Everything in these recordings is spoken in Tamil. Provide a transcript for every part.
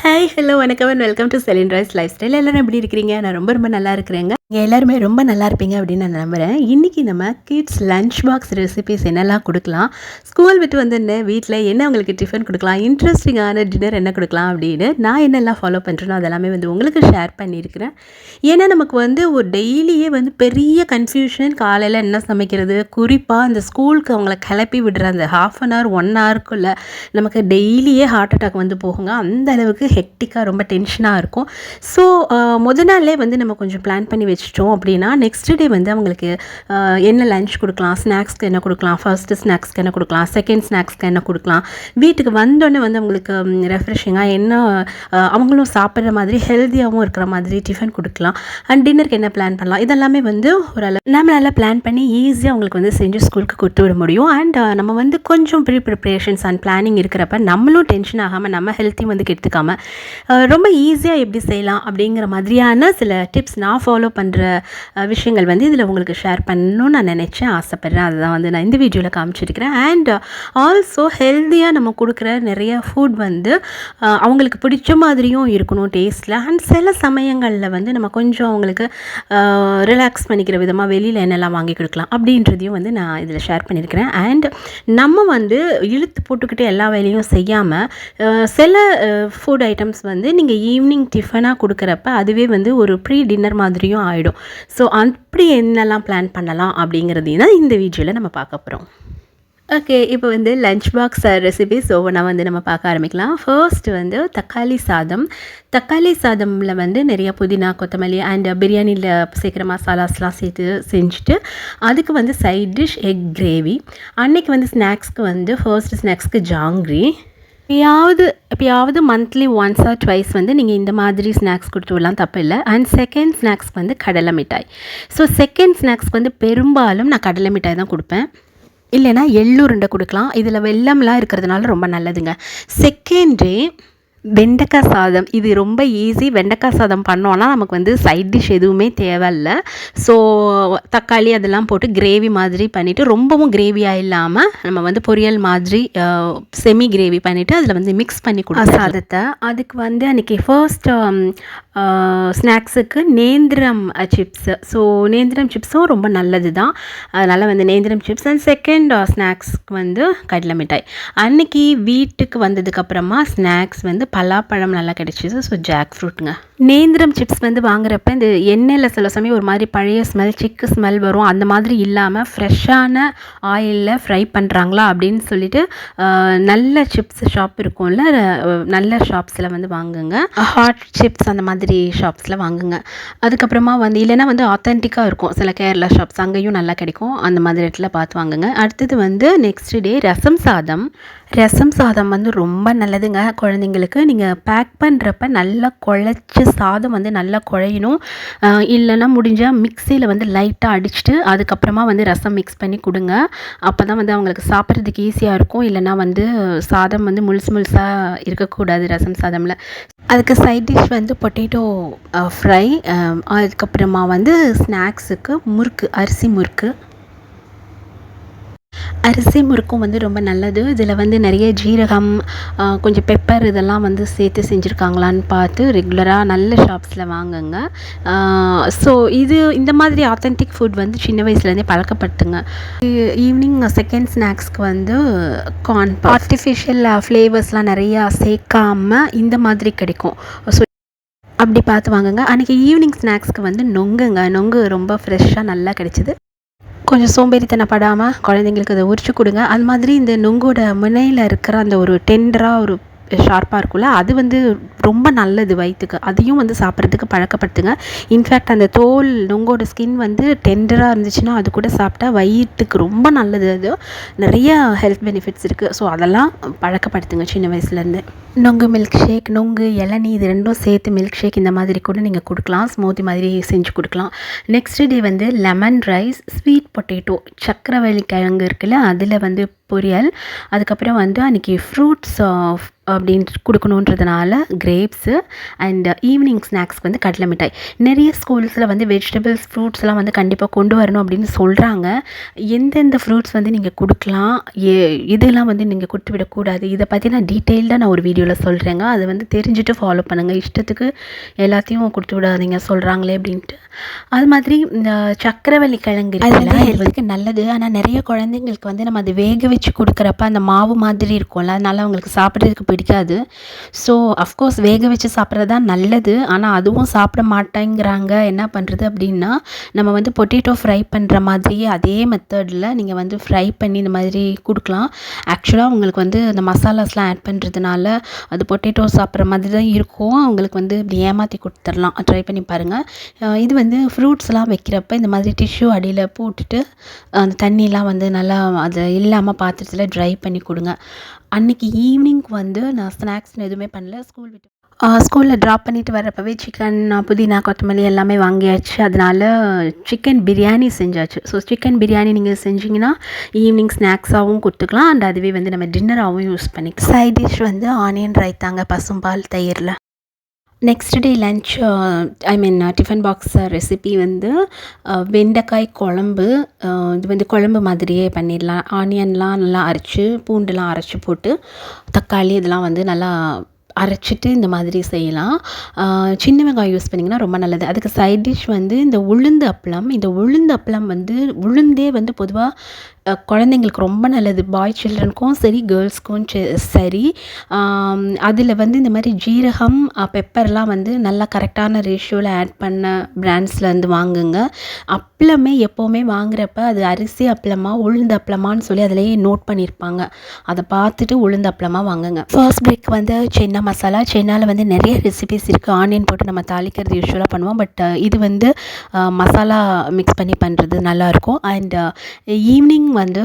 ஹாய் ஹலோ வணக்கம் and welcome to Selin Roy's lifestyle. எல்லோரும் எப்படி இருக்கிறீங்க? நான் ரொம்ப ரொம்ப நல்லா இருக்கிறேங்க. நீங்கள் எல்லாருமே ரொம்ப நல்லா இருப்பீங்க அப்படின்னு நான் நம்புகிறேன். இன்றைக்கி நம்ம கிட்ஸ் லஞ்ச் பாக்ஸ் ரெசிபிஸ் என்னெல்லாம் கொடுக்கலாம், ஸ்கூல் விட்டு வந்து வீட்டில் என்ன உங்களுக்கு டிஃபன் கொடுக்கலாம், இன்ட்ரெஸ்டிங்கான டின்னர் என்ன கொடுக்கலாம் அப்படின்னு நான் என்னெல்லாம் ஃபாலோ பண்ணுறேனோ அதெல்லாமே வந்து உங்களுக்கு ஷேர் பண்ணியிருக்கிறேன். ஏன்னா நமக்கு வந்து ஒரு டெய்லியே வந்து பெரிய கன்ஃபியூஷன், காலையில் என்ன சமைக்கிறது, குறிப்பாக அந்த ஸ்கூலுக்கு அவங்கள கிளப்பி விடுற அந்த ½ hour 1 hourக்குள்ளே நமக்கு டெய்லியே ஹார்ட் அட்டாக் வந்து போகுங்க. அந்த அளவுக்கு ஹெக்டிக்காக ரொம்ப டென்ஷனாக இருக்கும். ஸோ நாளே வந்து நம்ம கொஞ்சம் பிளான் பண்ணி வச்சிட்டோம் அப்படின்னா நெக்ஸ்ட் டே வந்து அவங்களுக்கு என்ன லஞ்ச் கொடுக்கலாம், ஸ்நாக்ஸ்க்கு என்ன கொடுக்கலாம், ஃபர்ஸ்ட்டு ஸ்நாக்ஸ்க்கு என்ன கொடுக்கலாம், செகண்ட் ஸ்நாக்ஸ்க்கு என்ன கொடுக்கலாம், வீட்டுக்கு வந்தோடனே வந்து அவங்களுக்கு ரெஃப்ரெஷிங்காக என்ன அவங்களும் சாப்பிட்ற மாதிரி ஹெல்த்தியாகவும் இருக்கிற மாதிரி டிஃபன் கொடுக்கலாம். அண்ட் டின்னருக்கு என்ன பிளான் பண்ணலாம், இதெல்லாமே வந்து நம்மளால் பிளான் பண்ணி ஈஸியாக அவங்களுக்கு வந்து செஞ்சு ஸ்கூலுக்கு கொடுத்து விட முடியும். அண்ட் நம்ம வந்து கொஞ்சம் ப்ரிப்பரேஷன்ஸ் அண்ட் பிளானிங் இருக்கிறப்ப நம்மளும் டென்ஷன் ஆகாமல் நம்ம ஹெல்த்தையும் வந்து கெடுத்துக்காமல் ரொம்ப ஈஸியாக எப்படி செய்யலாம் அப்படிங்கிற மாதிரியான சில டிப்ஸ் நான் ஃபாலோ பண்ணுற விஷயங்கள் வந்து இதில் உங்களுக்கு ஷேர் பண்ணணும்னு நான் நினச்சேன், ஆசைப்பட்றேன். அதுதான் வந்து நான் இந்த வீடியோவில் காமிச்சிருக்கிறேன். அண்ட் ஆல்சோ ஹெல்த்தியாக நம்ம கொடுக்குற நிறைய ஃபுட் வந்து அவங்களுக்கு பிடிச்ச மாதிரியும் இருக்கணும் டேஸ்ட்டில். அண்ட் சில சமயங்களில் வந்து நம்ம கொஞ்சம் அவங்களுக்கு ரிலாக்ஸ் பண்ணிக்கிற விதமாக வெளியில் என்னெல்லாம் வாங்கி கொடுக்கலாம் அப்படின்றதையும் வந்து நான் இதில் ஷேர் பண்ணியிருக்கிறேன். அண்ட் நம்ம வந்து இழுத்து போட்டுக்கிட்டு எல்லா வேலையும் செய்யாமல் சில ஃபுட் ஐட்டம்ஸ் வந்து நீங்கள் ஈவினிங் டிஃபனாக கொடுக்குறப்ப அதுவே வந்து ஒரு ப்ரீ டின்னர் மாதிரியும் ஆகிடும். ஸோ அப்படி என்னெல்லாம் பிளான் பண்ணலாம் அப்படிங்கிறதையும் தான் இந்த வீடியோவில் நம்ம பார்க்க போகிறோம். ஓகே, இப்போ வந்து லஞ்ச் பாக்ஸ் ரெசிபிஸ் ஒவ்வொன்றா வந்து நம்ம பார்க்க ஆரம்பிக்கலாம். ஃபர்ஸ்ட் வந்து தக்காளி சாதம். தக்காளி சாதமில் வந்து நிறைய புதினா, கொத்தமல்லி அண்ட் பிரியாணியில் சேர்க்குற மசாலாஸ்லாம் சேர்த்து செஞ்சுட்டு அதுக்கு வந்து சைட் டிஷ் எக் கிரேவி. அன்றைக்கி வந்து ஸ்நாக்ஸ்க்கு வந்து ஃபர்ஸ்ட் ஸ்நாக்ஸ்க்கு ஜாங்கிரி. எப்பயாவது மந்த்லி ஒன்ஸ் ஆர் ட்வைஸ் வந்து நீங்கள் இந்த மாதிரி ஸ்நாக்ஸ் கொடுத்து விடலாம், தப்பு இல்லை. அண்ட் செகண்ட் ஸ்நாக்ஸ்க்கு வந்து கடலை மிட்டாய். ஸோ செகண்ட் ஸ்நாக்ஸ்க்கு வந்து பெரும்பாலும் நான் கடலை மிட்டாய் தான் கொடுப்பேன், இல்லைனா எள்ளுருண்டை கொடுக்கலாம். இதில் வெல்லம்லாம் இருக்கிறதுனால ரொம்ப நல்லதுங்க. செகண்ட் டே வெண்டைக்காய் சாதம். இது ரொம்ப ஈஸி. வெண்டைக்காய் சாதம் பண்ணோன்னா நமக்கு வந்து சைட் டிஷ் எதுவுமே தேவையில்லை. ஸோ தக்காளி அதெல்லாம் போட்டு கிரேவி மாதிரி பண்ணிவிட்டு, ரொம்பவும் கிரேவியாக இல்லாமல் நம்ம வந்து பொரியல் மாதிரி செமி கிரேவி பண்ணிவிட்டு அதில் வந்து மிக்ஸ் பண்ணி கொடுக்கலாம் சாதத்தை. அதுக்கு வந்து அன்றைக்கி ஃபர்ஸ்ட் ஸ்நாக்ஸுக்கு நேந்திரம் சிப்ஸு. ஸோ நேந்திரம் சிப்ஸும் ரொம்ப நல்லது தான், அதனால் வந்து நேந்திரம் சிப்ஸ். அண்ட் செகண்ட் ஸ்நாக்ஸ்க்கு வந்து கடலை மிட்டாய். அன்றைக்கி வீட்டுக்கு வந்ததுக்கப்புறமா ஸ்நாக்ஸ் வந்து பலாப்பழம் நல்லா கிடச்சிது. ஸோ ஜாக் ஃப்ரூட்டுங்க. நேந்திரம் சிப்ஸ் வந்து வாங்குறப்ப இந்த எண்ணெயில் சில சமயம் ஒரு மாதிரி பழைய ஸ்மெல், சிக்கு ஸ்மெல் வரும். அந்த மாதிரி இல்லாமல் ஃப்ரெஷ்ஷான ஆயிலில் ஃப்ரை பண்ணுறாங்களா அப்படின்னு சொல்லிட்டு நல்ல சிப்ஸ் ஷாப் இருக்கும்ல, நல்ல ஷாப்ஸில் வந்து வாங்குங்க. ஹாட் சிப்ஸ் அந்த மாதிரி ஷாப்ஸில் வாங்குங்க. அதுக்கப்புறமா வந்து இல்லைன்னா வந்து ஆத்தென்டிக்காக இருக்கும் சில கேரளா ஷாப்ஸ், அங்கேயும் நல்லா கிடைக்கும். அந்த மாதிரி இடத்துல பார்த்து வாங்குங்க. அடுத்தது வந்து நெக்ஸ்ட் டே ரசம் சாதம். ரசம் சாதம் வந்து ரொம்ப நல்லதுங்க குழந்தைங்களுக்கு. நீங்கள் பேக் பண்ணுறப்ப நல்லா குழச்சி சாதம் வந்து நல்லா குழையணும். இல்லைன்னா முடிஞ்சால் மிக்சியில் வந்து லைட்டாக அடிச்சுட்டு அதுக்கப்புறமா வந்து ரசம் மிக்ஸ் பண்ணி கொடுங்க. அப்போ தான் வந்து அவங்களுக்கு சாப்பிட்றதுக்கு ஈஸியாக இருக்கும். இல்லைன்னா வந்து சாதம் வந்து முழுசாக இருக்கக்கூடாது ரசம் சாதமில். அதுக்கு சைட் டிஷ் வந்து பொட்டேட்டோ ஃப்ரை. அதுக்கப்புறமா வந்து ஸ்நாக்ஸுக்கு முறுக்கு, அரிசி முறுக்கு. அரிசி முறுக்கும் வந்து ரொம்ப நல்லது. இதில் வந்து நிறைய ஜீரகம், கொஞ்சம் பெப்பர் இதெல்லாம் வந்து சேர்த்து செஞ்சுருக்காங்களான்னு பார்த்து ரெகுலராக நல்ல ஷாப்ஸில் வாங்குங்க. ஸோ இந்த மாதிரி ஆத்தென்டிக் ஃபுட் வந்து சின்ன வயசுலேருந்தே பழக்கப்படுத்துங்க. ஈவினிங் செகண்ட் ஸ்நாக்ஸ்க்கு வந்து கார்ன், ஆர்டிஃபிஷியல் ஃப்ளேவர்ஸ்லாம் நிறையா சேர்க்காமல் இந்த மாதிரி கிடைக்கும். ஸோ அப்படி பார்த்து வாங்குங்க. அன்றைக்கி ஈவினிங் ஸ்நாக்ஸ்க்கு வந்து நொங்கு ரொம்ப ஃப்ரெஷ்ஷாக நல்லா கிடைச்சிது. கொஞ்சம் சோம்பேறித்தனப்படாமல் குழந்தைங்களுக்கு அதை உரிச்சு கொடுங்க. அது மாதிரி இந்த நொங்கோட முனையில் இருக்கிற அந்த ஒரு டெண்டராக ஒரு ஷார்ப்பாக இருக்கும்ல, அது வந்து ரொம்ப நல்லது வயிற்றுக்கு. அதையும் வந்து சாப்பிட்றதுக்கு பழக்கப்படுத்துங்க. இன்ஃபேக்ட் அந்த தோல் நொங்கோட ஸ்கின் வந்து டெண்டராக இருந்துச்சுன்னா அது கூட சாப்பிட்டா வயிற்றுக்கு ரொம்ப நல்லது. அது நிறைய ஹெல்த் பெனிஃபிட்ஸ் இருக்குது. ஸோ அதெல்லாம் பழக்கப்படுத்துங்க சின்ன வயசுலேருந்து. நொங்கு மில்க் ஷேக், நொங்கு இளநீ இது ரெண்டும் சேர்த்து மில்க் ஷேக் இந்த மாதிரி கூட நீங்கள் கொடுக்கலாம். ஸ்மூத்தி மாதிரி செஞ்சு கொடுக்கலாம். நெக்ஸ்ட் டே வந்து லெமன் ரைஸ், ஸ்வீட் பொட்டேட்டோ, சக்கரவள்ளி கிழங்கு இருக்குல்ல அதில் வந்து பொரியல். அதுக்கப்புறம் வந்து அன்றைக்கி ஃப்ரூட்ஸ் அப்படின்னு கொடுக்கணுன்றதுனால கிரேப்ஸு அண்ட் ஈவினிங் ஸ்நாக்ஸ்க்கு வந்து கடலை மிட்டாய். நிறைய ஸ்கூல்ஸில் வந்து வெஜிடபிள்ஸ், ஃப்ரூட்ஸ்லாம் வந்து கண்டிப்பாக கொண்டு வரணும் அப்படின்னு சொல்கிறாங்க. எந்தெந்த ஃப்ரூட்ஸ் வந்து நீங்கள் கொடுக்கலாம், இதெல்லாம் வந்து நீங்கள் கொடுத்து விடக்கூடாது, இதை பற்றி நான் டீட்டெயில்டாக நான் ஒரு வீடியோவில் சொல்கிறேங்க. அதை வந்து தெரிஞ்சுட்டு ஃபாலோ பண்ணுங்கள். இஷ்டத்துக்கு எல்லாத்தையும் கொடுத்து விடாதீங்க சொல்கிறாங்களே அப்படின்ட்டு. அது மாதிரி இந்த சக்கரவள்ளி கிழங்கு அதெல்லாம் ஹெல்த்துக்கு நல்லது. ஆனால் நிறைய குழந்தைங்களுக்கு வந்து நம்ம அது வேக வச்சு கொடுக்குறப்ப அந்த மாவு மாதிரி இருக்கும்ல, அதனால அவங்களுக்கு சாப்பிட்றதுக்கு பிடிக்காது. ஸோ அஃப்கோர்ஸ் வேக வச்சு சாப்பிட்றது தான் நல்லது. ஆனால் அதுவும் சாப்பிட மாட்டேங்கிறாங்க. என்ன பண்ணுறது அப்படின்னா, நம்ம வந்து பொட்டேட்டோ ஃப்ரை பண்ணுற மாதிரியே அதே மெத்தடில் நீங்கள் வந்து ஃப்ரை பண்ணி இந்த மாதிரி கொடுக்கலாம். ஆக்சுவலாக உங்களுக்கு வந்து அந்த மசாலாஸ்லாம் ஆட் பண்ணுறதுனால அது பொட்டேட்டோ சாப்பிட்ற மாதிரி தான் இருக்கும். அவங்களுக்கு வந்து இப்படி ஏமாற்றி கொடுத்துடலாம். ட்ரை பண்ணி பாருங்கள். இது வந்து ஃப்ரூட்ஸ்லாம் வைக்கிறப்ப இந்த மாதிரி டிஷ்யூ அடியில் போட்டுட்டு அந்த தண்ணியெலாம் வந்து நல்லா அது இல்லாமல் பாத்திரத்தில் ட்ரை பண்ணி கொடுங்க. அன்றைக்கி ஈவினிங் வந்து நான் ஸ்நாக்ஸ்னு எதுவுமே பண்ணல. ஸ்கூலில் ட்ராப் பண்ணிவிட்டு வரப்பவே சிக்கன், புதினா, கொத்தமல்லி எல்லாமே வாங்கியாச்சு. அதனால் சிக்கன் பிரியாணி செஞ்சாச்சு. ஸோ சிக்கன் பிரியாணி நீங்கள் செஞ்சிங்கன்னா ஈவினிங் ஸ்நாக்ஸாகவும் கொடுத்துக்கலாம். அண்ட் அதுவே வந்து நம்ம டின்னராகவும் யூஸ் பண்ணிக்கலாம். சைட் டிஷ் வந்து ஆனியன் ரைத்தாங்க, பசும்பால் தயிரில். Next day lunch tiffin box recipe வந்து வெண்டைக்காய் குழம்பு. இது வந்து குழம்பு மாதிரியே பண்ணிடலாம். ஆனியன்லாம் நல்லா அரைச்சி, பூண்டுலாம் அரைச்சி போட்டு, தக்காளி இதெல்லாம் வந்து நல்லா அரைச்சிட்டு இந்த மாதிரி செய்யலாம். சின்ன வெங்காயம் யூஸ் பண்ணிங்கன்னா ரொம்ப நல்லது. அதுக்கு சைட் டிஷ் வந்து இந்த உளுந்து அப்பளம். இந்த உளுந்து அப்பளம் வந்து உளுந்தே வந்து பொதுவாக குழந்தைங்களுக்கு ரொம்ப நல்லது. பாய் சில்ட்ரனுக்கும் சரி, கேர்ள்ஸ்க்கும் சரி. அதில் வந்து இந்த மாதிரி ஜீரகம், பெப்பர்லாம் வந்து நல்லா கரெக்டான ரேஷியோவில் ஆட் பண்ண பிராண்ட்ஸ்லேருந்து வாங்குங்க. அப்பளமே எப்போவுமே வாங்குறப்ப அது அரிசி அப்பளமா உளுந்து அப்பளமான்னு சொல்லி அதிலேயே நோட் பண்ணியிருப்பாங்க. அதை பார்த்துட்டு உளுந்து அப்பளமாக வாங்குங்க. ஃபர்ஸ்ட் பிரேக் வந்து சென்னா மசாலா. சென்னாவில் வந்து நிறைய ரெசிபிஸ் இருக்குது. ஆனியன் போட்டு நம்ம தாளிக்கிறது யூஸ்வலாக பண்ணுவோம். பட் இது வந்து மசாலா மிக்ஸ் பண்ணி பண்ணுறது நல்லாயிருக்கும். அண்ட் ஈவினிங் வந்து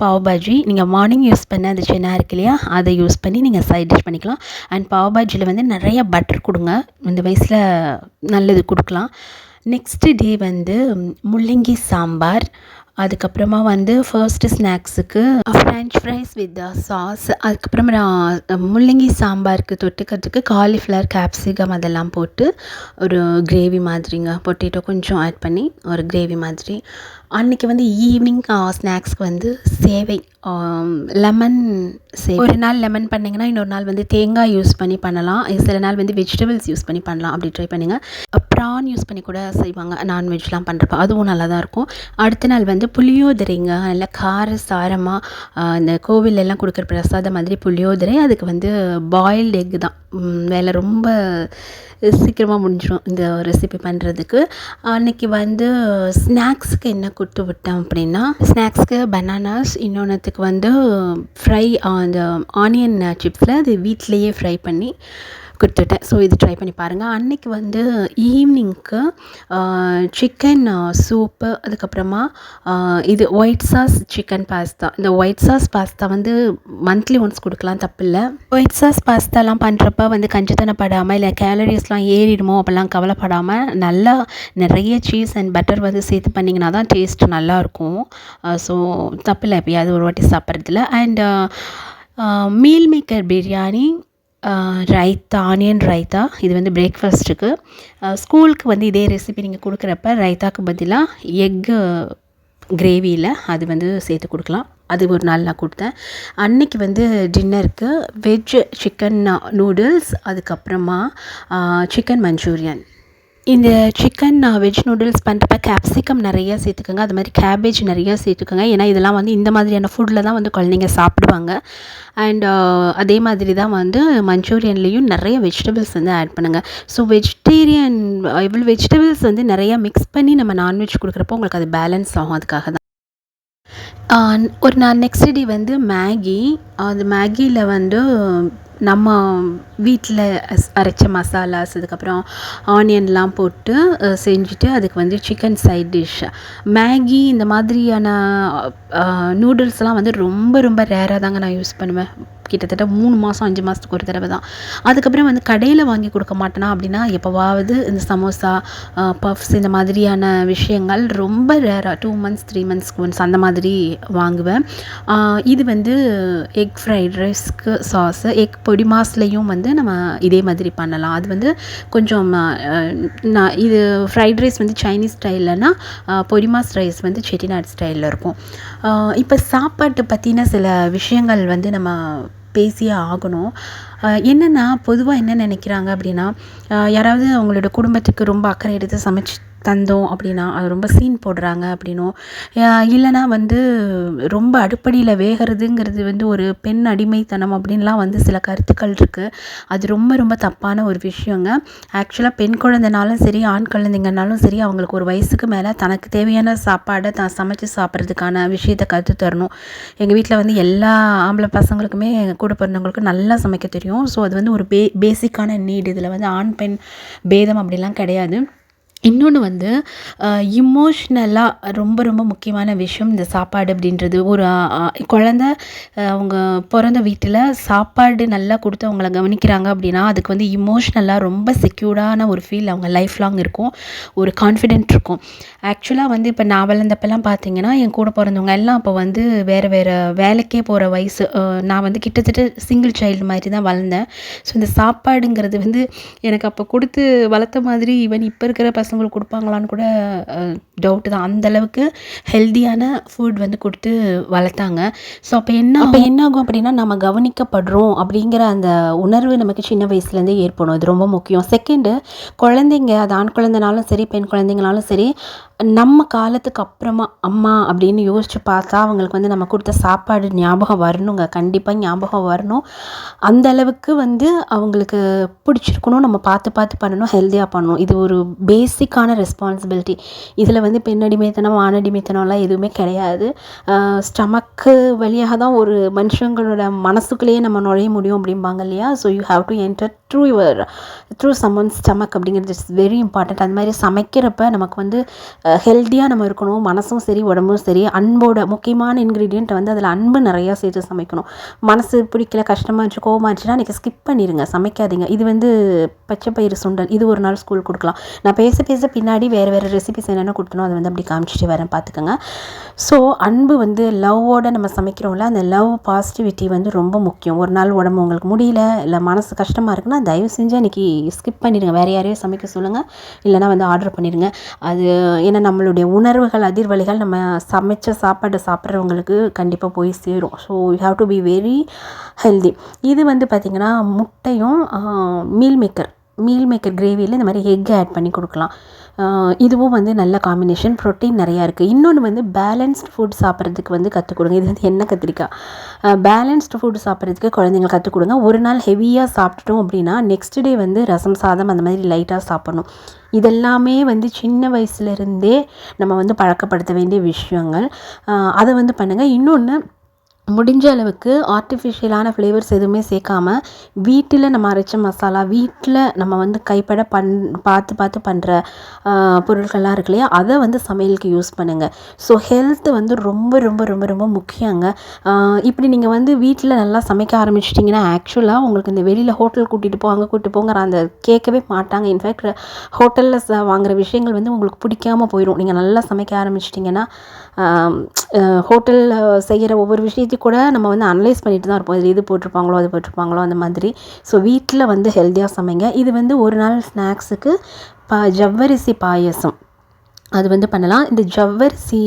பாவ் பாஜி. நீங்கள் மார்னிங் யூஸ் பண்ண அந்த சென்னா இருக்கு இல்லையா, அதை யூஸ் பண்ணி நீங்கள் சைட் டிஷ் பண்ணிக்கலாம். அண்ட் பாவ் பாஜியில் வந்து நிறைய பட்டர் கொடுங்க. இந்த வயசில் நல்லது கொடுக்கலாம். நெக்ஸ்ட்டு டே வந்து முள்ளங்கி சாம்பார். அதுக்கப்புறமா வந்து ஃபர்ஸ்ட்டு ஸ்நாக்ஸுக்கு ஃப்ரெஞ்ச் ஃப்ரைஸ் வித் சாஸ். அதுக்கப்புறமா நான் முள்ளங்கி சாம்பாருக்கு தொட்டுக்கிறதுக்கு காலிஃப்ளவர், கேப்சிகம் அதெல்லாம் போட்டு ஒரு கிரேவி மாதிரிங்க, பொட்டேட்டோ கொஞ்சம் ஆட் பண்ணி ஒரு கிரேவி மாதிரி. அன்றைக்கி வந்து ஈவினிங் ஸ்நாக்ஸ்க்கு வந்து சேவை, லெமன் சேவை. ஒரு நாள் லெமன் பண்ணிங்கன்னா இன்னொரு நாள் வந்து தேங்காய் யூஸ் பண்ணி பண்ணலாம். சில நாள் வந்து வெஜிடபிள்ஸ் யூஸ் பண்ணி பண்ணலாம். அப்படி ட்ரை பண்ணுங்கள். ப்ரான் யூஸ் பண்ணி கூட செய்வாங்க நான்வெஜ்லாம் பண்ணுறப்ப, அதுவும் நல்லா தான் இருக்கும். அடுத்த நாள் வந்து புளியோதரைங்க. நல்லா கார சாரமாக இந்த கோவிலெல்லாம் கொடுக்குற பிரசாதம் மாதிரி புளியோதரை. அதுக்கு வந்து பாயில்டு எக்கு தான் வேலை. ரொம்ப சீக்கிரமாக முடிஞ்சிடும் இந்த ரெசிபி பண்ணுறதுக்கு. அன்றைக்கி வந்து ஸ்நாக்ஸுக்கு என்ன கொடுத்து விட்டேன் அப்படின்னா, ஸ்நாக்ஸ்க்கு பனானாஸ், இன்னொன்றுத்துக்கு வந்து ஃப்ரை அந்த ஆனியன் சிப்ஸில் அது வீட்டிலையே ஃப்ரை பண்ணி கொடுத்துட்டேன். ஸோ இது ட்ரை பண்ணி பாருங்கள். அன்றைக்கி வந்து ஈவினிங்க்கு சிக்கன் சூப்பு, அதுக்கப்புறமா இது ஒயிட் சாஸ் சிக்கன் பாஸ்தா. இந்த ஒயிட் சாஸ் பாஸ்தா வந்து மந்த்லி ஒன்ஸ் கொடுக்கலாம், தப்பில்லை. ஒயிட் சாஸ் பாஸ்தாலாம் பண்ணுறப்ப வந்து கஞ்சித்தனப்படாமல் இல்லை கேலரிஸ்லாம் ஏறிடுமோ அப்படிலாம் கவலைப்படாமல் நல்லா நிறைய சீஸ் அண்ட் பட்டர் வந்து சேர்த்து பண்ணிங்கன்னா தான் டேஸ்ட் நல்லாயிருக்கும். ஸோ தப்பில்லை, எப்போயாவது ஒரு வாட்டி சாப்பிட்றதுல. And meal maker biryani, raita, onion raita. இது வந்து பிரேக்ஃபாஸ்ட்டுக்கு. ஸ்கூலுக்கு வந்து இதே ரெசிபி நீங்கள் கொடுக்குறப்ப ரைத்தாக்கு பதிலாக எக்கு கிரேவியில் அது வந்து சேர்த்து கொடுக்கலாம். அது ஒரு நாள் நான் கொடுத்தேன். அன்றைக்கி வந்து டின்னருக்கு வெஜ் சிக்கன் நூடுல்ஸ், அதுக்கப்புறமா சிக்கன் மஞ்சூரியன். இந்த சிக்கன் வெஜ் நூடுல்ஸ் பண்ணுறப்ப கேப்சிகம் நிறையா சேர்த்துக்கோங்க. அது மாதிரி கேபேஜ் நிறையா சேர்த்துக்கோங்க. ஏன்னா இதெல்லாம் வந்து இந்த மாதிரியான ஃபுட்டில் தான் வந்து குழந்தைங்க சாப்பிடுவாங்க. அண்ட் அதே மாதிரி தான் வந்து மஞ்சூரியன்லேயும் நிறைய வெஜிடபிள்ஸ் வந்து ஆட் பண்ணுங்கள். ஸோ வெஜிடேரியன் இவ்வளோ வெஜிடபிள்ஸ் வந்து நிறையா மிக்ஸ் பண்ணி நம்ம நான்வெஜ் கொடுக்குறப்போ உங்களுக்கு அது பேலன்ஸ் ஆகும். அதுக்காக தான். ஒரு நாள் நெக்ஸ்ட் டே வந்து மேகி. அந்த மேகியில் வந்து நம்ம வீட்டில் அரைச்ச மசாலாஸ், அதுக்கப்புறம் ஆனியன்லாம் போட்டு செஞ்சுட்டு அதுக்கு வந்து சிக்கன் சைட் டிஷ். மேகி இந்த மாதிரியான நூடுல்ஸ்லாம் வந்து ரொம்ப ரொம்ப ரேராக தாங்க நான் யூஸ் பண்ணுவேன். கிட்டத்தட்ட 3 மாதம் 5 மாதத்துக்கு ஒரு தடவை தான். அதுக்கப்புறம் வந்து கடையில் வாங்கி கொடுக்க மாட்டேனா அப்படின்னா எப்போவாவது இந்த சமோசா, பஃப்ஸ் இந்த மாதிரியான விஷயங்கள் ரொம்ப ரேராக 2 மந்த்ஸ் 3 மந்த்ஸ்க்கு ஒன்ஸ் அந்த மாதிரி வாங்குவேன். இது வந்து எக் ஃப்ரைட் ரைஸ்க்கு சாஸு, எக் பொடி மாஸ்லையும் வந்து நம்ம இதே மாதிரி பண்ணலாம். அது வந்து கொஞ்சம் நான் இது ஃப்ரைட் ரைஸ் வந்து சைனீஸ் ஸ்டைல்லனா பொடி மாஸ் ரைஸ் வந்து செட்டிநாடு ஸ்டைலில் இருக்கும். இப்போ சாப்பாட்டை பற்றின சில விஷயங்கள் வந்து நம்ம பேசியே ஆகணும். என்னென்னா பொதுவாக என்ன நினைக்கிறாங்க அப்படின்னா, யாராவது அவங்களோட குடும்பத்துக்கு ரொம்ப அக்கறை எடுத்து சமைச்சு தந்தோம் அப்படின்னா அது ரொம்ப சீன் போடுறாங்க அப்படின்னும், இல்லைனா வந்து ரொம்ப அடுப்படியில் வேகிறதுங்கிறது வந்து ஒரு பெண் அடிமைத்தனம் அப்படின்லாம் வந்து சில கருத்துக்கள் இருக்குது. அது ரொம்ப ரொம்ப தப்பான ஒரு விஷயங்க. ஆக்சுவலாக பெண் குழந்தைனாலும் சரி, ஆண் குழந்தைங்கனாலும் சரி, அவங்களுக்கு ஒரு வயசுக்கு மேலே தனக்கு தேவையான சாப்பாடை தான் சமைச்சு சாப்பிட்றதுக்கான விஷயத்தை கற்று தரணும். எங்கள் வீட்டில் வந்து எல்லா ஆம்பளை பசங்களுக்குமே கூட பிறந்தவங்களுக்கும் நல்லா சமைக்க தெரியும். ஸோ அது வந்து ஒரு பேசிக்கான நீட். இதில் வந்து ஆண் பெண் பேதம் அப்படிலாம் கிடையாது. இன்னொன்று வந்து இமோஷ்னலாக ரொம்ப ரொம்ப முக்கியமான விஷயம் இந்த சாப்பாடு அப்படின்றது. ஒரு குழந்த அவங்க பிறந்த வீட்டில் சாப்பாடு நல்லா கொடுத்து அவங்கள கவனிக்கிறாங்க அப்படின்னா அதுக்கு வந்து இமோஷ்னலாக ரொம்ப செக்யூர்டான ஒரு ஃபீல் அவங்க லைஃப் லாங் இருக்கும், ஒரு கான்ஃபிடென்ட் இருக்கும். ஆக்சுவலாக வந்து இப்போ நான் வளர்ந்தப்பெல்லாம் பார்த்தீங்கன்னா என் கூட பிறந்தவங்க எல்லாம் அப்போ வந்து வேறு வேறு வேலைக்கே போகிற வயசு. நான் வந்து கிட்டத்தட்ட சிங்கிள் சைல்டு மாதிரி தான் வளர்ந்தேன். ஸோ இந்த சாப்பாடுங்கிறது வந்து எனக்கு அப்போ கொடுத்து வளர்த்த மாதிரி ஈவன் இப்போ இருக்கிற பசங்களுக்கு கொடுப்பாங்களான்னு கூட டவுட்டு தான். அந்தளவுக்கு ஹெல்த்தியான ஃபுட் வந்து கொடுத்து வளர்த்தாங்க. ஸோ அப்போ என்ன ஆகும் அப்படின்னா, நம்ம கவனிக்கப்படுறோம் அப்படிங்கிற அந்த உணர்வு நமக்கு சின்ன வயசுலேருந்தே ஏற்படும். இது ரொம்ப முக்கியம். செகண்டு, குழந்தைங்க அது ஆண் குழந்தைனாலும் சரி, பெண் குழந்தைங்கனாலும் சரி, நம்ம காலத்துக்கு அப்புறமா அம்மா அப்படின்னு யோசித்து பார்த்தா அவங்களுக்கு வந்து நம்ம கொடுத்த சாப்பாடு ஞாபகம் வரணுங்க. கண்டிப்பாக ஞாபகம் வரணும். அந்த அளவுக்கு வந்து அவங்களுக்கு பிடிச்சிருக்கணும். நம்ம பார்த்து பார்த்து பண்ணணும், ஹெல்த்தியாக பண்ணணும். இது ஒரு பேசிக்கான ரெஸ்பான்சிபிலிட்டி. இதில் வந்து பெண் அடிமைத்தனம், ஆண் அடிமைத்தனம்லாம் எதுவுமே கிடையாது. ஸ்டமக்கு வழியாக தான் ஒரு மனுஷங்களோட மனசுக்குள்ளேயே நம்ம நுழைய முடியும் அப்படிம்பாங்க இல்லையா? So you have to enter through someone stomach அப்படிங்கிறது இட்ஸ் வெரி இம்பார்ட்டண்ட். அது மாதிரி சமைக்கிறப்ப நமக்கு வந்து ஹெல்த்தியாக நம்ம இருக்கணும். மனசும் சரி, உடம்பும் சரி. அன்போட முக்கியமான இன்க்ரீடியண்ட் வந்து அதில் அன்பு நிறையா சேர்த்து சமைக்கணும். மனசு பிடிக்கல, கஷ்டமாக இருந்துச்சு, கோவமாக இருந்துச்சுன்னா இன்றைக்கி ஸ்கிப் பண்ணிடுங்க, சமைக்காதீங்க. இது வந்து பச்சை பயிறு சுண்டல், இது ஒரு நாள் ஸ்கூல் கொடுக்கலாம். நான் பேச பின்னாடி வேறு ரெசிபிஸ் என்னென்ன கொடுத்தனோ அதை வந்து அப்படி காமிச்சிட்டு வரேன், பார்த்துக்கோங்க. ஸோ அன்பு வந்து லவ்வோடு நம்ம சமைக்கிறோம்ல, அந்த லவ் பாசிட்டிவிட்டி வந்து ரொம்ப முக்கியம். ஒரு நாள் உடம்பு உங்களுக்கு முடியல, இல்லை மனசு கஷ்டமாக இருக்குன்னா தயவு செஞ்சு அன்றைக்கி ஸ்கிப் பண்ணிடுங்க. வேறு யாரையும் சமைக்க சொல்லுங்கள், இல்லைனா வந்து ஆர்டர் பண்ணிடுங்க. அது ஏன்னா நம்மளுடைய உணர்வுகள், அதிர்வலைகள் நம்ம சமைச்ச சாப்பாடு சாப்பிட்றவங்களுக்கு கண்டிப்பாக போய் சேரும். So you have to be very healthy. இது வந்து பார்த்திங்கன்னா முட்டையும் மீல் மேக்கர் கிரேவியில் இந்த மாதிரி எக் ஆட் பண்ணி கொடுக்கலாம். இதுவும் வந்து நல்ல காம்பினேஷன். ப்ரோட்டீன் நிறையா இருக்குது. இன்னொன்று வந்து பேலன்ஸ்டு ஃபுட் சாப்பிட்றதுக்கு வந்து கற்றுக் கொடுங்க. இது வந்து எண்ணெய் கத்திரிக்காய். பேலன்ஸ்டு ஃபுட் சாப்பிட்றதுக்கு குழந்தைங்களுக்கு கற்றுக் கொடுங்க. ஒரு நாள் ஹெவியாக சாப்பிட்டுட்டோம் அப்படின்னா நெக்ஸ்ட் டே வந்து ரசம் சாதம் அந்த மாதிரி லைட்டாக சாப்பிட்ணும். இதெல்லாமே வந்து சின்ன வயசுலேருந்தே நம்ம வந்து பழக்கப்படுத்த வேண்டிய விஷயங்கள். அதை வந்து பண்ணுங்கள். இன்னொன்று, முடிஞ்ச அளவுக்கு ஆர்டிஃபிஷியலான ஃப்ளேவர்ஸ் எதுவுமே சேர்க்காம வீட்டில் நம்ம அரைச்ச மசாலா, வீட்டில் நம்ம வந்து கைப்பட பார்த்து பண்ணுற பொருட்கள்லாம் இருக்கு இல்லையா, அதை வந்து சமையலுக்கு யூஸ் பண்ணுங்கள். ஸோ ஹெல்த்து வந்து ரொம்ப ரொம்ப ரொம்ப ரொம்ப முக்கியங்க. இப்படி நீங்கள் வந்து வீட்டில் நல்லா சமைக்க ஆரம்பிச்சிட்டிங்கன்னா ஆக்சுவலாக உங்களுக்கு இந்த வெளியில் ஹோட்டல் கூட்டிகிட்டு போங்கிற அந்த கேட்கவே மாட்டாங்க. இன்ஃபேக்ட் ஹோட்டலில் வாங்குகிற விஷயங்கள் வந்து உங்களுக்கு பிடிக்காமல் போயிடும். நீங்கள் நல்லா சமைக்க ஆரம்பிச்சிட்டிங்கன்னா ஹோட்டலில் செய்கிற ஒவ்வொரு விஷயத்தையும் கூட நம்ம வந்து அனலைஸ் பண்ணிட்டு தான் இருப்போம். இது போட்டிருப்பாங்களோ, அது போட்டிருப்பாங்களோ அந்த மாதிரி. ஸோ வீட்டில் வந்து ஹெல்த்தியாக சமைங்க. இது வந்து ஒரு நாள் ஸ்நாக்ஸுக்கு ஜவ்வரிசி பாயசம் அது வந்து பண்ணலாம். இந்த ஜவ்வரிசி,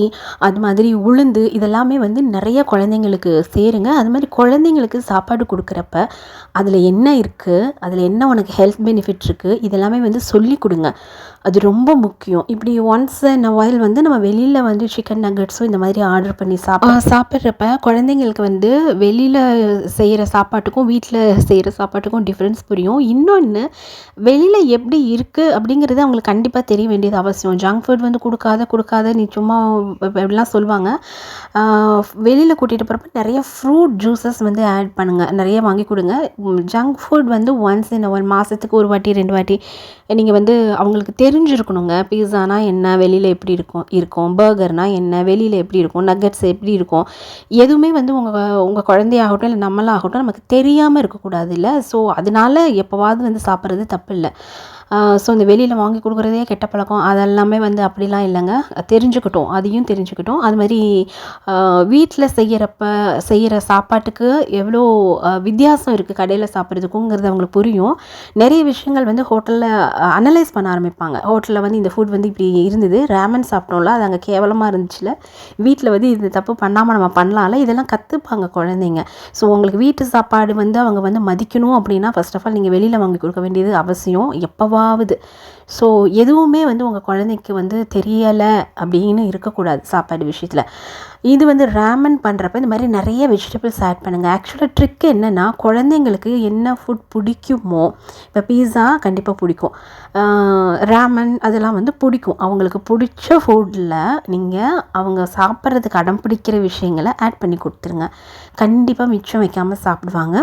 அது மாதிரி உளுந்து, இதெல்லாமே வந்து நிறைய குழந்தைங்களுக்கு சேருங்க. அது மாதிரி குழந்தைங்களுக்கு சாப்பாடு கொடுக்குறப்ப அதில் என்ன இருக்குது, அதில் என்ன உனக்கு ஹெல்த் பெனிஃபிட் இருக்குது, இதெல்லாமே வந்து சொல்லி கொடுங்க. அது ரொம்ப முக்கியம். இப்படி ஒன்ஸ் இன் அ வைல் வந்து நம்ம வெளியில் வந்து சிக்கன் நக்கட்ஸோ இந்த மாதிரி ஆர்டர் பண்ணி சாப்பிட்றப்ப குழந்தைங்களுக்கு வந்து வெளியில் செய்கிற சாப்பாட்டுக்கும் வீட்டில் செய்கிற சாப்பாட்டுக்கும் டிஃப்ரென்ஸ் புரியும். இன்னொன்று, வெளியில் எப்படி இருக்குது அப்படிங்கிறது அவங்களுக்கு கண்டிப்பாக தெரிய வேண்டியது அவசியம். ஜங்க் ஃபுட் வந்து கொடுக்காத நீ சும்மா இப்படிலாம் சொல்லுவாங்க. வெளியில் கூட்டிகிட்டு போகிறப்ப நிறைய ஃப்ரூட் ஜூஸஸ் வந்து ஆட் பண்ணுங்கள், நிறைய வாங்கி கொடுங்க. ஜங்க் ஃபுட் வந்து ஒன்ஸ் இன் ஒரு மாதத்துக்கு ஒரு வாட்டி 2 வாட்டி நீங்கள் வந்து அவங்களுக்கு தெரிஞ்சிருக்கணுங்க. பீஸானா என்ன, வெளியில் எப்படி இருக்கும் பர்கர்னால் என்ன, வெளியில் எப்படி இருக்கும், நக்கட்ஸ் எப்படி இருக்கும், எதுவுமே வந்து உங்கள் குழந்தையாகட்டும் இல்லை நம்மளாகட்டும் நமக்கு தெரியாமல் இருக்கக்கூடாது இல்லை. ஸோ அதனால எப்போவாவது வந்து சாப்பிட்றது தப்பு இல்லை. ஸோ இந்த வெளியில் வாங்கி கொடுக்குறதே கெட்ட பழக்கம் அதெல்லாமே வந்து அப்படிலாம் இல்லைங்க. தெரிஞ்சுக்கிட்டோம், அதையும் தெரிஞ்சுக்கிட்டோம். அது மாதிரி வீட்டில் செய்கிற சாப்பாட்டுக்கு எவ்வளோ வித்தியாசம் இருக்குது கடையில் சாப்பிட்றதுக்குங்கிறது அவங்களுக்கு புரியும். நிறைய விஷயங்கள் வந்து ஹோட்டலில் அனலைஸ் பண்ண ஆரம்பிப்பாங்க. ஹோட்டலில் வந்து இந்த ஃபுட் வந்து இப்படி இருந்தது, ரேமன் சாப்பிட்டோம்ல அது அங்கே கேவலமாக இருந்துச்சுல, வீட்டில் வந்து இது தப்பு பண்ணாமல் நம்ம பண்ணலாம்ல, இதெல்லாம் கற்றுப்பாங்க குழந்தைங்க. ஸோ உங்களுக்கு வீட்டு சாப்பாடு வந்து அவங்க வந்து மதிக்கணும் அப்படின்னா ஃபர்ஸ்ட் ஆஃப் ஆல் நீங்கள் வெளியில் வாங்கி கொடுக்க வேண்டியது அவசியம் எப்போவாவது. ஸோ எதுவுமே வந்து உங்கள் குழந்தைக்கு வந்து தெரியலை அப்படின்னு இருக்கக்கூடாது சாப்பாடு விஷயத்தில். இது வந்து ரேமன் பண்ணுறப்ப இந்த மாதிரி நிறைய வெஜிடபிள்ஸ் ஆட் பண்ணுங்கள். ஆக்சுவலாக ட்ரிக் என்னென்னா, குழந்தைங்களுக்கு என்ன ஃபுட் பிடிக்குமோ, இப்போ பீஸா கண்டிப்பாக பிடிக்கும், ரேமன் அதெல்லாம் வந்து பிடிக்கும். அவங்களுக்கு பிடிச்ச ஃபுட்டில் நீங்கள் அவங்க சாப்பிட்றதுக்கு அடம் பிடிக்கிற விஷயங்களை ஆட் பண்ணி கொடுத்துருங்க. கண்டிப்பாக மிச்சம் வைக்காமல் சாப்பிடுவாங்க.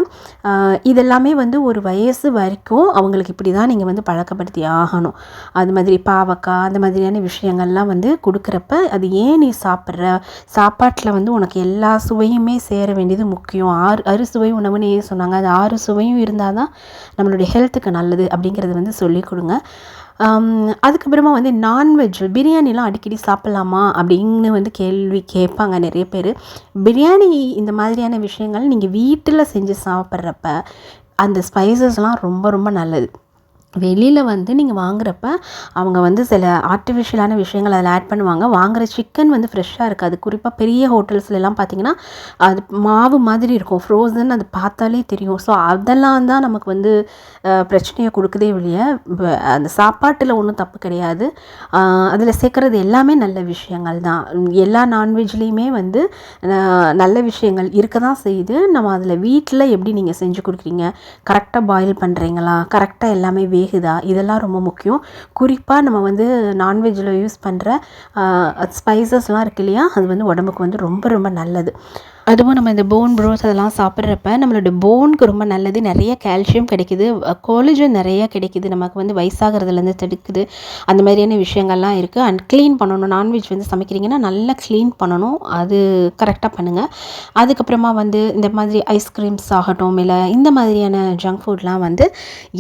இதெல்லாமே வந்து ஒரு வயசு வரைக்கும் அவங்களுக்கு இப்படி தான் நீங்கள் வந்து பழக்கப்படுத்தி ஆகணும். அது மாதிரி பாவக்காய் அந்த மாதிரியான விஷயங்கள்லாம் வந்து கொடுக்குறப்ப, அது ஏன் நீ சாப்பாட்டில் வந்து உனக்கு எல்லா சுவையுமே சேர வேண்டியது முக்கியம். அறுசுவை உணவுன்னு ஏன் சொன்னாங்க, அது 6 சுவையும் இருந்தால் தான் நம்மளுடைய ஹெல்த்துக்கு நல்லது அப்படிங்கிறது வந்து சொல்லிக் கொடுங்க. அதுக்கப்புறமா வந்து நான்வெஜ் பிரியாணிலாம் அடிக்கடி சாப்பிட்லாமா அப்படின்னு வந்து கேள்வி கேட்பாங்க நிறைய பேர். பிரியாணி இந்த மாதிரியான விஷயங்கள் நீங்கள் வீட்டில் செஞ்சு சாப்பிட்றப்ப அந்த ஸ்பைசஸ்லாம் ரொம்ப ரொம்ப நல்லது. வெளியில் வந்து நீங்கள் வாங்குறப்ப அவங்க வந்து சில ஆர்டிஃபிஷியலான விஷயங்கள் அதில் ஆட் பண்ணுவாங்க. வாங்குகிற சிக்கன் வந்து ஃப்ரெஷ்ஷாக இருக்காது. குறிப்பாக பெரிய ஹோட்டல்ஸ்லாம் பார்த்திங்கன்னா அது மாவு மாதிரி இருக்கும், ஃப்ரோசன், அது பார்த்தாலே தெரியும். ஸோ அதெல்லாம் தான் நமக்கு வந்து பிரச்சனையை கொடுக்குதே வெளியே. அந்த சாப்பாட்டில் ஒன்றும் தப்பு கிடையாது, அதில் சேர்க்குறது எல்லாமே நல்ல விஷயங்கள் தான். எல்லா நான்வெஜ்லேயுமே வந்து நல்ல விஷயங்கள் இருக்க தான் செய்யுது. நம்ம அதில் வீட்டில் எப்படி நீங்கள் செஞ்சு கொடுக்குறீங்க, கரெக்டாக பாயில் பண்ணுறீங்களா, கரெக்டாக எல்லாமே வேகுதா, இதெல்லாம் ரொம்ப முக்கியம். குறிப்பாக நம்ம வந்து நான்வெஜ்ஜில் யூஸ் பண்ணுற ஸ்பைசஸ்லாம் இருக்கு இல்லையா, அது வந்து உடம்புக்கு வந்து ரொம்ப ரொம்ப நல்லது. அதுவும் நம்ம இந்த போன் ப்ரோஸ் அதெல்லாம் சாப்பிட்றப்ப நம்மளோட போனுக்கு ரொம்ப நல்லது. நிறைய கால்சியம் கிடைக்குது, கோலஜன் நிறைய கிடைக்குது, நமக்கு வந்து வயசாகிறதுலேருந்து தடுக்குது. அந்த மாதிரியான விஷயங்கள்லாம் இருக்குது. அண்ட் க்ளீன் பண்ணணும். நான்வெஜ் வந்து சமைக்கிறீங்கன்னா நல்லா க்ளீன் பண்ணணும், அது கரெக்டாக பண்ணுங்கள். அதுக்கப்புறமா வந்து இந்த மாதிரி ஐஸ்கிரீம்ஸ் ஆகட்டும், இல்லை இந்த மாதிரியான ஜங்க் ஃபுட்லாம் வந்து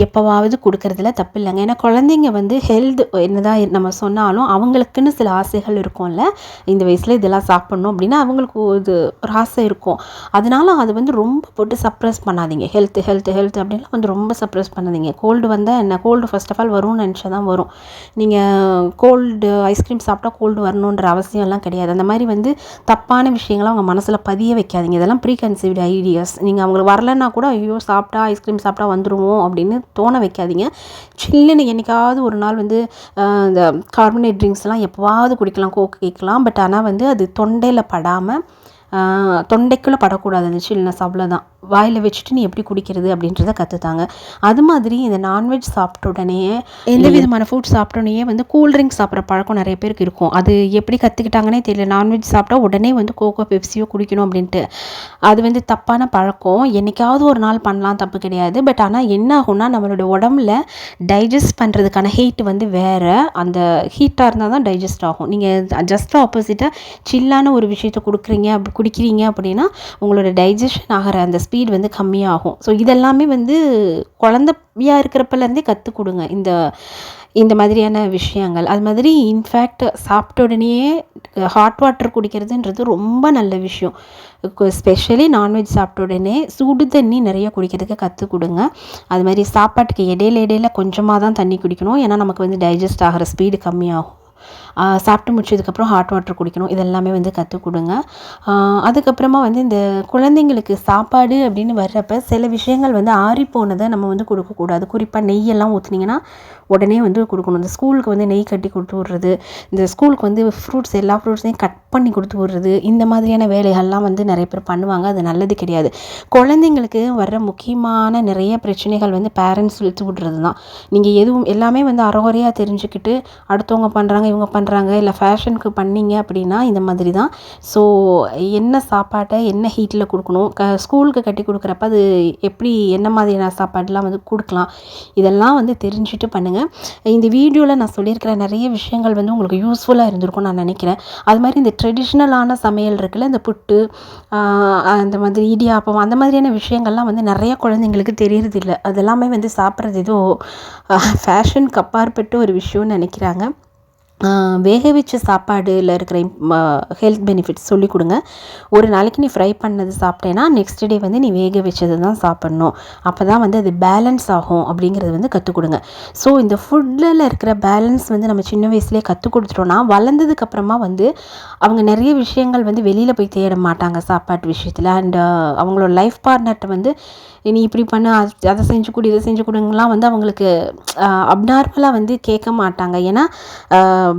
எப்போவாவது கொடுக்கறதுல தப்பு இல்லைங்க. ஏன்னா குழந்தைங்க வந்து ஹெல்த் என்னதான் நம்ம சொன்னாலும் அவங்களுக்குன்னு சில ஆசைகள் இருக்கும்ல, இந்த வயசில் இதெல்லாம் சாப்பிட்ணும் அப்படின்னா அவங்களுக்கு ஒரு ஆசை இருக்கும். அதனால அது வந்து ரொம்ப போட்டு சப்ரஸ் பண்ணாதீங்க. ஹெல்த் அப்படின்லாம் வந்து ரொம்ப சப்ரஸ் பண்ணாதீங்க. கோல்டு வந்தால் என்ன, கோல்டு ஃபர்ஸ்ட் ஆஃப் ஆல் வரும்னு நினச்சா தான் வரும். நீங்கள் கோல்டு ஐஸ்கிரீம் சாப்பிட்டா கோல்டு வரணுன்ற அவசியம்லாம் கிடையாது. அந்த மாதிரி வந்து தப்பான விஷயங்களை அவங்க மனசில் பதிய வைக்காதீங்க. இதெல்லாம் ப்ரீ கன்சீவ்டு ஐடியாஸ். நீங்கள் அவங்களுக்கு வரலன்னா கூட ஐயோ சாப்பிட்டா ஐஸ்கிரீம் சாப்பிட்டா வந்துடுவோம் அப்படின்னு தோண வைக்காதீங்க. சில்லுன்னு என்றைக்காவது ஒரு நாள் வந்து இந்த கார்பனேட் ட்ரிங்க்ஸ்லாம் எப்போவாவது குடிக்கலாம், கோக்கு கேட்கலாம். பட் ஆனால் வந்து அது தொண்டையில் படாமல், தொண்டைக்குள்ளே படக்கூடாது அந்த சில்னஸ், அவ்வளோதான். வாயில் வச்சுட்டு நீ எப்படி குடிக்கிறது அப்படின்றத கற்றுத்தாங்க. அது மாதிரி இந்த நான்வெஜ் சாப்பிட்ட உடனே எந்த விதமான ஃபுட் சாப்பிட்டோன்னே வந்து கூல்ட்ரிங்க் சாப்பிட்ற பழக்கம் நிறைய பேருக்கு இருக்கும். அது எப்படி கற்றுக்கிட்டாங்கன்னே தெரியல. நான்வெஜ் சாப்பிட்டா உடனே வந்து கோகோ பெப்சியோ குடிக்கணும் அப்படின்ட்டு. அது வந்து தப்பான பழக்கம். என்றைக்காவது ஒரு நாள் பண்ணலாம், தப்பு கிடையாது. பட் ஆனால் என்ன ஆகும்னா நம்மளோட உடம்புல டைஜஸ்ட் பண்ணுறதுக்கான ஹீட் வந்து வேறு, அந்த ஹீட்டாக இருந்தால் தான் டைஜஸ்ட் ஆகும். நீங்கள் ஜஸ்ட் ஆப்போசிட்டாக சில்லான ஒரு விஷயத்தை குடிக்கிறீங்க அப்படின்னா உங்களோட டைஜஷன் ஆகிற அந்த ஸ்பீட் வந்து கம்மியாகும். ஸோ இதெல்லாமே வந்து குழந்தையா இருக்கிறப்பலேருந்தே கற்றுக் கொடுங்க இந்த மாதிரியான விஷயங்கள். அது மாதிரி இன்ஃபேக்ட் சாப்பிட்ட உடனே ஹாட் வாட்டர் குடிக்கிறதுன்றது ரொம்ப நல்ல விஷயம். ஸ்பெஷலி நான்வெஜ் சாப்பிட்ட உடனே சுடு தண்ணி நிறைய குடிக்கிறதுக்கு கற்றுக் கொடுங்க. அது மாதிரி சாப்பாட்டுக்கு இடையில கொஞ்சமாக தான் தண்ணி குடிக்கணும், ஏன்னா நமக்கு வந்து டைஜஸ்ட் ஆகிற ஸ்பீடு கம்மியாகும். சாப்பிட்டு முடிச்சதுக்கப்புறம் ஹாட் வாட்டர் குடிக்கணும், இதெல்லாமே வந்து கற்றுக் கொடுங்க. அதுக்கப்புறமா வந்து இந்த குழந்தைங்களுக்கு சாப்பாடு அப்படின்னு வர்றப்ப சில விஷயங்கள் வந்து ஆறி போனதை நம்ம வந்து கொடுக்கக்கூடாது. குறிப்பாக நெய்யெல்லாம் ஊற்றுனீங்கன்னா உடனே வந்து கொடுக்கணும். இந்த ஸ்கூலுக்கு வந்து நெய் கட்டி கொடுத்து விட்றது, இந்த ஸ்கூலுக்கு வந்து எல்லா ஃப்ரூட்ஸையும் கட் பண்ணி கொடுத்து விட்றது, இந்த மாதிரியான வேலைகள்லாம் வந்து நிறைய பேர் பண்ணுவாங்க. அது நல்லது கிடையாது. குழந்தைங்களுக்கு வர்ற முக்கியமான நிறைய பிரச்சனைகள் வந்து பேரண்ட்ஸ் இழுத்து விட்றது தான். நீங்கள் எல்லாமே வந்து அறகுறையாக தெரிஞ்சுக்கிட்டு அடுத்தவங்க பண்ணுறாங்க இவங்க பண்ணுறாங்க, இல்லை ஃபேஷனுக்கு பண்ணீங்க அப்படின்னா இந்த மாதிரி தான். ஸோ என்ன சாப்பாட்டை என்ன ஹீட்டில் கொடுக்கணும், ஸ்கூலுக்கு கட்டி கொடுக்குறப்ப அது எப்படி என்ன மாதிரியான சாப்பாடுலாம் வந்து கொடுக்கலாம், இதெல்லாம் வந்து தெரிஞ்சுட்டு பண்ணுங்கள். இந்த வீடியோவில் நான் சொல்லியிருக்கிற நிறைய விஷயங்கள் வந்து உங்களுக்கு யூஸ்ஃபுல்லாக இருந்திருக்கும் நான் நினைக்கிறேன். அது மாதிரி இந்த ட்ரெடிஷ்னலான சமையல் இருக்குல்ல, இந்த புட்டு, அந்த மாதிரி இடியாப்பம், அந்த மாதிரியான விஷயங்கள்லாம் வந்து நிறைய குழந்தைங்களுக்கு தெரியறதில்ல. அதெல்லாமே வந்து சாப்பிட்றது ஏதோ ஃபேஷனுக்கு அப்பாற்பட்ட ஒரு விஷயம்னு நினைக்கிறாங்க. வேக வச்ச சாப்பாடில் இருக்கிற ஹெல்த் பெனிஃபிட்ஸ் சொல்லிக் கொடுங்க. ஒரு நாளைக்கு நீ ஃப்ரை பண்ணது சாப்பிட்டேன்னா நெக்ஸ்ட் டே வந்து நீ வேக வச்சது தான் சாப்பிட்ணும். அப்போ தான் வந்து அது பேலன்ஸ் ஆகும் அப்படிங்கிறது வந்து கற்றுக் கொடுங்க. ஸோ இந்த ஃபுட்டில் இருக்கிற பேலன்ஸ் வந்து நம்ம சின்ன வயசுலேயே கற்றுக் கொடுத்துட்டோன்னா வளர்ந்ததுக்கப்புறமா வந்து அவங்க நிறைய விஷயங்கள் வந்து வெளியில் போய் தேட மாட்டாங்க சாப்பாட்டு விஷயத்தில். அண்ட் அவங்களோட லைஃப் பார்ட்னர்கிட்ட வந்து நீ இப்படி பண்ண, அதை செஞ்சு கொடு, இதை செஞ்சு கொடுங்கலாம் வந்து அவங்களுக்கு அப்நார்மலாக வந்து கேட்க மாட்டாங்க. ஏன்னா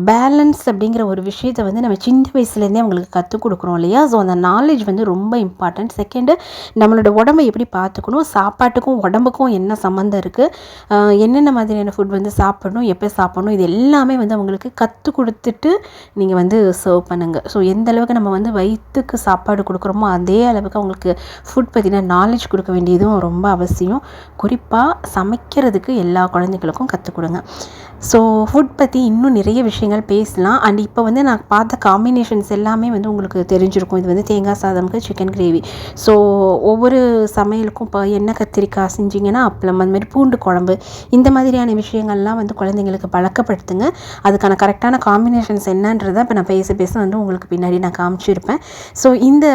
பேலன்ஸ் அப்படிங்கிற ஒரு விஷயத்தை வந்து நம்ம சின்ன வயசுலேருந்தே அவங்களுக்கு கற்றுக் கொடுக்குறோம் இல்லையா. ஸோ அந்த நாலேஜ் வந்து ரொம்ப இம்பார்ட்டன்ட். செகண்டு, நம்மளோட உடம்பை எப்படி பார்த்துக்கணும், சாப்பாட்டுக்கும் உடம்புக்கும் என்ன சம்மந்தம் இருக்குது, என்னென்ன மாதிரியான ஃபுட் வந்து சாப்பிடணும், எப்போ சாப்பிடணும், இது எல்லாமே வந்து அவங்களுக்கு கற்றுக் கொடுத்துட்டு நீங்கள் வந்து சர்வ் பண்ணுங்கள். ஸோ எந்த அளவுக்கு நம்ம வந்து வயிற்றுக்கு சாப்பாடு கொடுக்குறோமோ அதே அளவுக்கு அவங்களுக்கு ஃபுட் பற்றின நாலேஜ் கொடுக்க வேண்டியதும் ரொம்ப அவசியம். குறிப்பாக சமைக்கிறதுக்கு எல்லா குழந்தைகளுக்கும் கற்றுக் கொடுங்க. ஸோ ஃபுட் பற்றி இன்னும் நிறைய விஷயங்கள் பேசலாம். அண்ட் இப்போ வந்து நான் பார்த்த காம்பினேஷன்ஸ் எல்லாமே வந்து உங்களுக்கு தெரிஞ்சிருக்கும். இது வந்து தேங்காய் சாதம்க்கு சிக்கன் கிரேவி. ஸோ ஒவ்வொரு சமையலுக்கும் இப்போ எண்ணெய் கத்திரிக்காய் செஞ்சிங்கன்னா அப்பளம், அந்த மாதிரி பூண்டு குழம்பு, இந்த மாதிரியான விஷயங்கள்லாம் வந்து குழந்தைங்களுக்கு பழக்கப்படுத்துங்க. அதுக்கான கரெக்டான காம்பினேஷன்ஸ் என்னன்றதை இப்போ நான் பேச பேச வந்து உங்களுக்கு பின்னாடி நான் காமிச்சிருப்பேன். ஸோ இந்த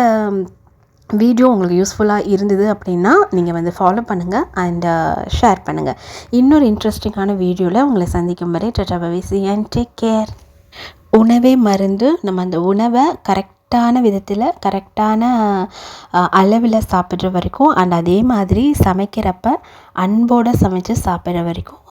வீடியோ உங்களுக்கு யூஸ்ஃபுல்லாக இருந்தது அப்படின்னா நீங்கள் வந்து ஃபாலோ பண்ணுங்கள் அண்ட் ஷேர் பண்ணுங்கள். இன்னொரு இன்ட்ரெஸ்டிங்கான வீடியோவில் உங்களை சந்திக்கும் வரை tata bye bye and take care. உணவே மருந்து. நம்ம அந்த உணவை கரெக்டான விதத்தில் கரெக்டான அளவில் சாப்பிட்ற வரைக்கும், அண்ட் அதே மாதிரி சமைக்கிறப்ப அன்போடு சமைச்சு சாப்பிட்ற வரைக்கும்